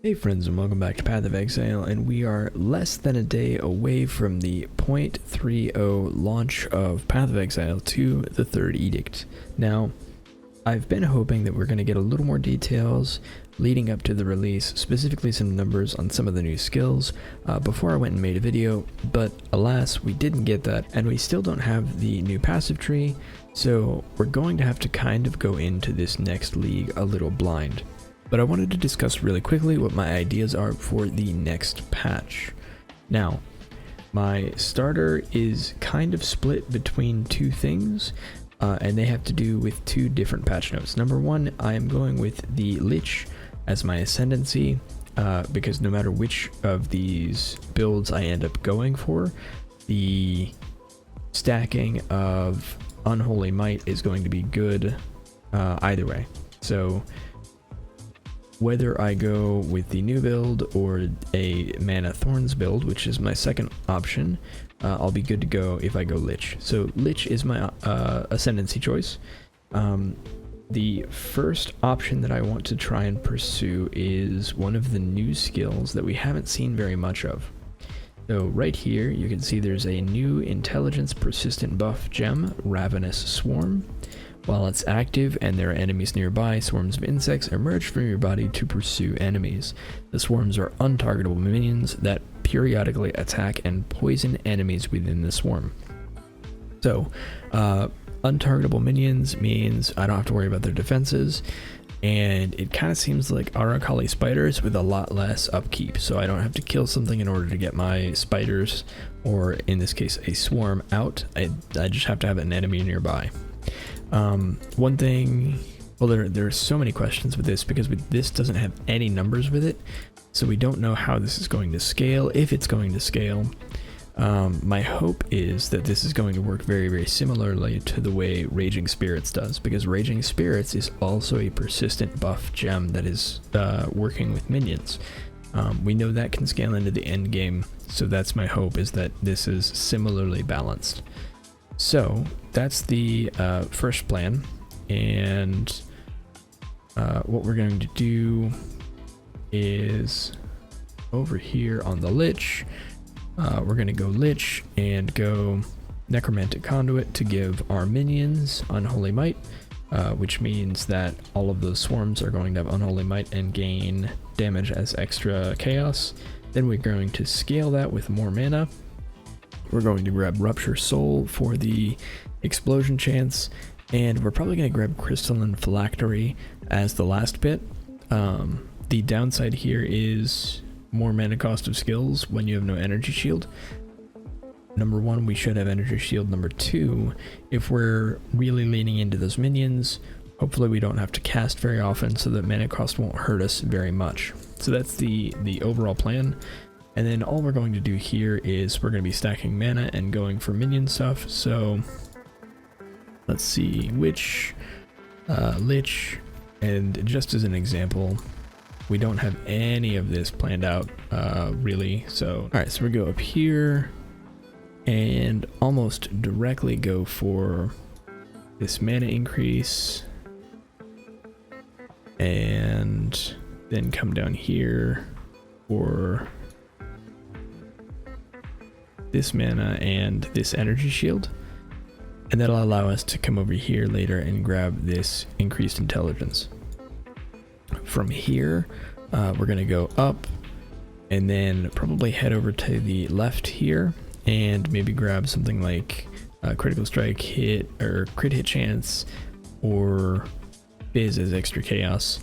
Hey friends, and welcome back to Path of Exile, and we are less than a day away from the 0.30 launch of Path of Exile to the third edict. Now, I've been hoping that we're going to get a little more details leading up to the release, specifically some numbers on some of the new skills, before I went and made a video, but alas, we didn't get that, and we still don't have the new passive tree, so we're going to have to kind of go into this next league a little blind. But I wanted to discuss really quickly what my ideas are for the next patch. Now, my starter is kind of split between two things, and they have to do with two different patch notes. Number one, I am going with the Lich as my ascendancy, because no matter which of these builds I end up going for, the stacking of Unholy Might is going to be good either way. So whether I go with the new build or a Mana Thorns build, which is my second option, I'll be good to go if I go Lich. So Lich is my ascendancy choice. The first option that I want to try and pursue is one of the new skills that we haven't seen very much of. So right here you can see there's a new intelligence persistent buff gem, Ravenous Swarm. While it's active and there are enemies nearby, swarms of insects emerge from your body to pursue enemies. The swarms are untargetable minions that periodically attack and poison enemies within the swarm. So, untargetable minions means I don't have to worry about their defenses, and it kind of seems like Arakali spiders with a lot less upkeep, so I don't have to kill something in order to get my spiders, or in this case a swarm, out. I just have to have an enemy nearby. One thing, well, there are so many questions with this because this doesn't have any numbers with it, so we don't know how this is going to scale, if it's going to scale. My hope is that this is going to work very, very similarly to the way Raging Spirits does, because Raging Spirits is also a persistent buff gem that is working with minions. We know that can scale into the end game, so that's my hope, is that this is similarly balanced. So that's the first plan, and what we're going to do is over here on the Lich, we're going to go Lich and go Necromantic Conduit to give our minions Unholy Might, which means that all of those swarms are going to have Unholy Might and gain damage as extra chaos. Then we're going to scale that with more mana. We're going to grab Rupture Soul for the explosion chance, and we're probably going to grab Crystalline Phylactery as the last bit. The downside here is more mana cost of skills when you have no energy shield. Number one, we should have energy shield. Number two, if we're really leaning into those minions, hopefully we don't have to cast very often, so that mana cost won't hurt us very much. So that's the overall plan. And then all we're going to do here is we're going to be stacking mana and going for minion stuff. So let's see which Lich, and just as an example, we don't have any of this planned out really. So all right, so we go up here and almost directly go for this mana increase, and then come down here for this mana and this energy shield, and that'll allow us to come over here later and grab this increased intelligence. From here we're going to go up and then probably head over to the left here and maybe grab something like critical strike hit or crit hit chance or Fizz as extra chaos.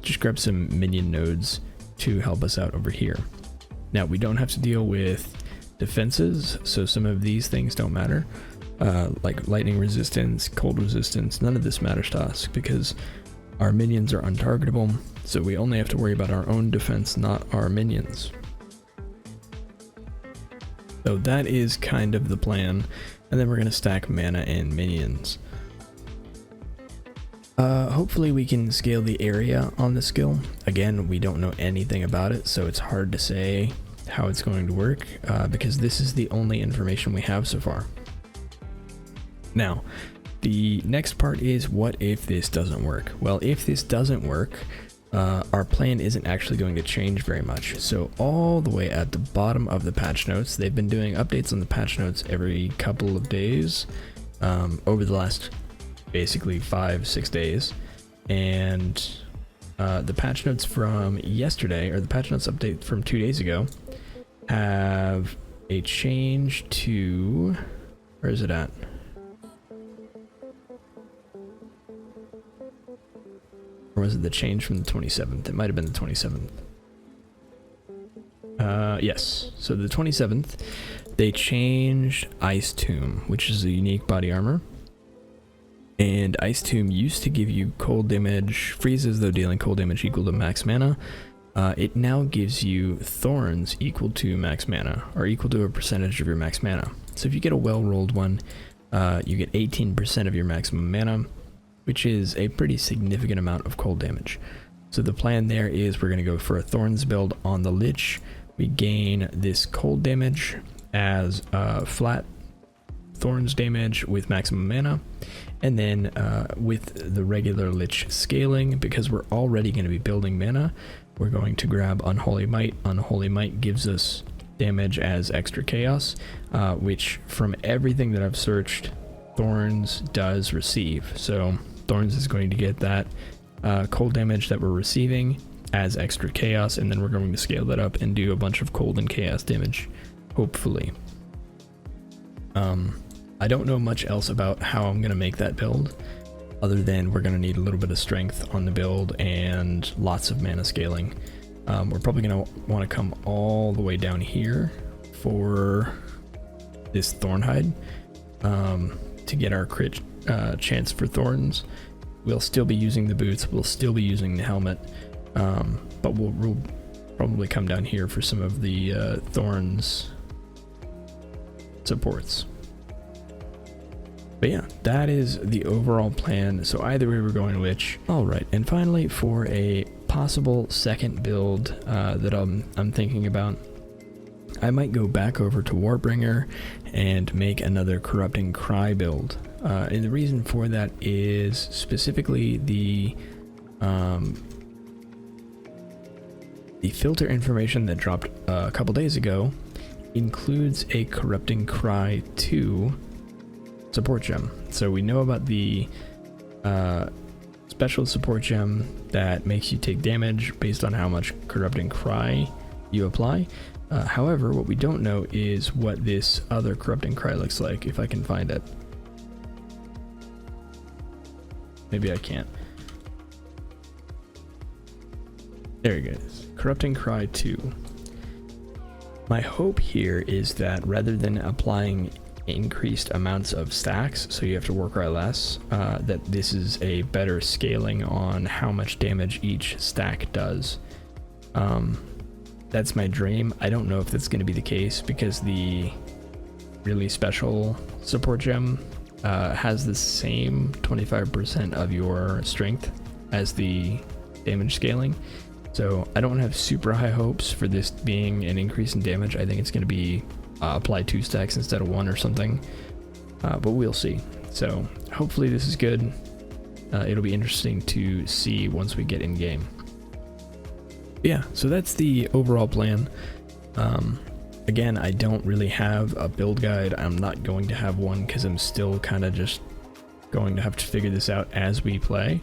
Just grab some minion nodes to help us out over here. Now, we don't have to deal with defenses, so some of these things don't matter, like lightning resistance, cold resistance. None of this matters to us because our minions are untargetable, so we only have to worry about our own defense, not our minions. So that is kind of the plan, and then we're going to stack mana and minions. Hopefully we can scale the area on the skill. Again, we don't know anything about it, so it's hard to say how it's going to work, because this is the only information we have so far. Now, the next part is, what if this doesn't work? Well, if this doesn't work, our plan isn't actually going to change very much. So all the way at the bottom of the patch notes, they've been doing updates on the patch notes every couple of days over the last basically 5-6 days. And the patch notes from yesterday, or the patch notes update from 2 days ago, have a change to, where is it at? Or was it the change from the 27th? It might have been the 27th. Yes. So the 27th, they changed Ice Tomb, which is a unique body armor. And Ice Tomb used to give you cold damage, freezes though dealing cold damage equal to max mana. It now gives you thorns equal to max mana, or equal to a percentage of your max mana. So if you get a well-rolled one, you get 18% of your maximum mana, which is a pretty significant amount of cold damage. So the plan there is we're going to go for a Thorns build on the Lich. We gain this cold damage as flat Thorns damage with maximum mana, and then with the regular Lich scaling, because we're already going to be building mana, we're going to grab Unholy Might. Unholy Might gives us damage as extra chaos, which from everything that I've searched, Thorns does receive. So Thorns is going to get that cold damage that we're receiving as extra chaos, and then we're going to scale that up and do a bunch of cold and chaos damage, hopefully. I don't know much else about how I'm going to make that build, other than we're going to need a little bit of strength on the build and lots of mana scaling. We're probably going to want to come all the way down here for this Thornhide to get our crit chance for Thorns. We'll still be using the boots, we'll still be using the helmet, but we'll probably come down here for some of the Thorns supports. But yeah, that is the overall plan. So either way, we're going Lich. All right, and finally, for a possible second build that I'm thinking about, I might go back over to Warbringer and make another Corrupting Cry build. And the reason for that is specifically the filter information that dropped a couple days ago includes a Corrupting Cry 2 support gem. So we know about the special support gem that makes you take damage based on how much Corrupting Cry you apply. However, what we don't know is what this other Corrupting Cry looks like, if I can find it. Maybe I can't. There it goes. Corrupting Cry 2. My hope here is that rather than applying increased amounts of stacks, so you have to work less, that this is a better scaling on how much damage each stack does. That's my dream. I don't know if that's going to be the case, because the really special support gem has the same 25% of your strength as the damage scaling. So I don't have super high hopes for this being an increase in damage. I think it's going to be apply 2 stacks instead of 1 or something, but we'll see. So hopefully this is good. It'll be interesting to see once we get in game. Yeah, so that's the overall plan. Again, I don't really have a build guide. I'm not going to have one because I'm still kind of just going to have to figure this out as we play.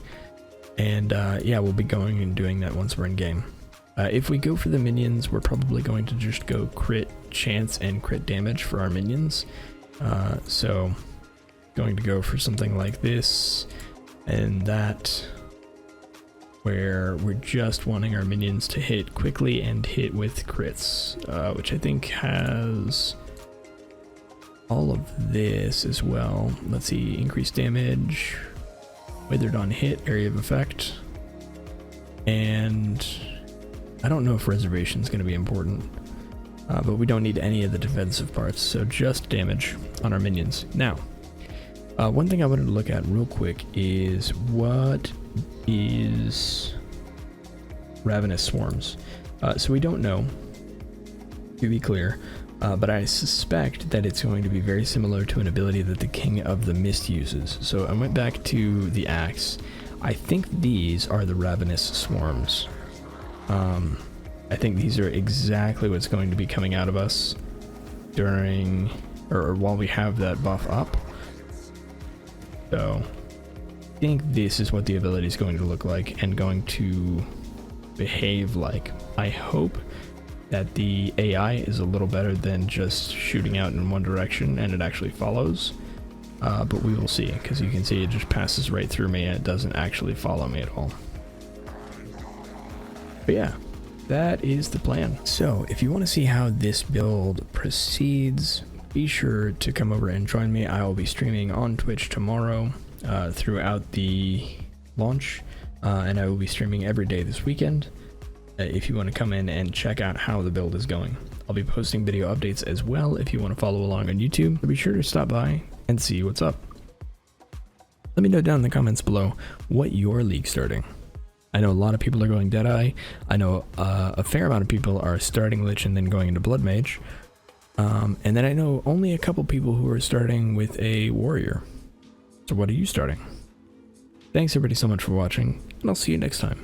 And yeah, we'll be going and doing that once we're in game. If we go for the minions, we're probably going to just go crit chance and crit damage for our minions. So going to go for something like this and that, where we're just wanting our minions to hit quickly and hit with crits, which I think has all of this as well. Let's see, increased damage, withered on hit, area of effect, and I don't know if reservation is going to be important, but we don't need any of the defensive parts, so just damage on our minions. Now, one thing I wanted to look at real quick is what is Ravenous Swarms. So we don't know, to be clear, but I suspect that it's going to be very similar to an ability that the King of the Mist uses. So I went back to the Axe. I think these are the Ravenous Swarms. I think these are exactly what's going to be coming out of us during, or while we have that buff up. So I think this is what the ability is going to look like and going to behave like. I hope that the AI is a little better than just shooting out in one direction and it actually follows. But we will see, because you can see it just passes right through me and it doesn't actually follow me at all. But yeah, that is the plan. So if you want to see how this build proceeds, be sure to come over and join me. I will be streaming on Twitch tomorrow throughout the launch, and I will be streaming every day this weekend. If you want to come in and check out how the build is going. I'll be posting video updates as well if you want to follow along on YouTube. So be sure to stop by and see what's up. Let me know down in the comments below what your league's starting. I know a lot of people are going Deadeye. I know a fair amount of people are starting Lich and then going into Blood Mage. And then I know only a couple people who are starting with a Warrior. So what are you starting? Thanks everybody so much for watching, and I'll see you next time.